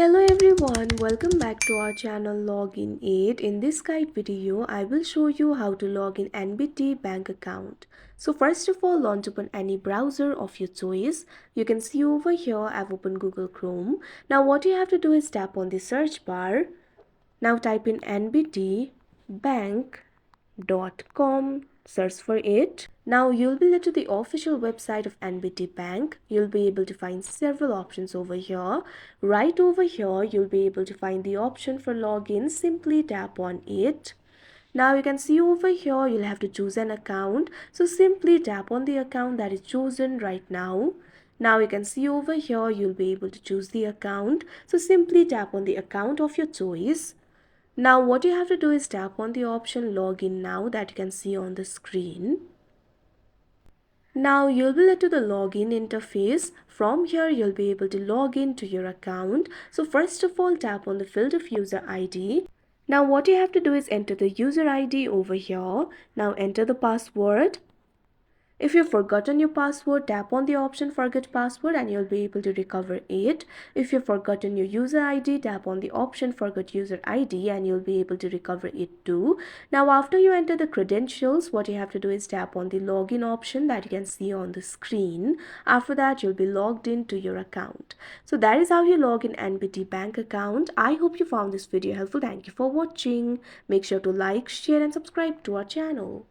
Hello everyone, welcome back to our channel Login 8. In this guide video, I will show you how to log in NBT bank account. So first of all, launch open any browser of your choice. You can see over here I've opened Google Chrome. Now what you have to do is tap on the search bar. Now type in nbtbank.com, search for it. Now you'll be led to the official website of NBT Bank. You'll be able to find several options over here. Right over here, you'll be able to find the option for login. Simply tap on it. Now you can see over here, you'll have to choose an account. So simply tap on the account that is chosen right now. Now you can see over here, you'll be able to choose the account. So simply tap on the account of your choice. Now what you have to do is tap on the option login now that you can see on the screen. Now you'll be led to the login interface. From here you'll be able to log in to your account. So first of all, tap on the field of user ID. Now what you have to do is enter the user ID over here. Now enter the password. If you've forgotten your password, tap on the option forget password and you'll be able to recover it. If you've forgotten your user ID, tap on the option forget user ID and you'll be able to recover it too. Now after you enter the credentials, what you have to do is tap on the login option that you can see on the screen. After that, you'll be logged into your account. So that is how you log in NBT bank account. I hope you found this video helpful. Thank you for watching. Make sure to like, share and subscribe to our channel.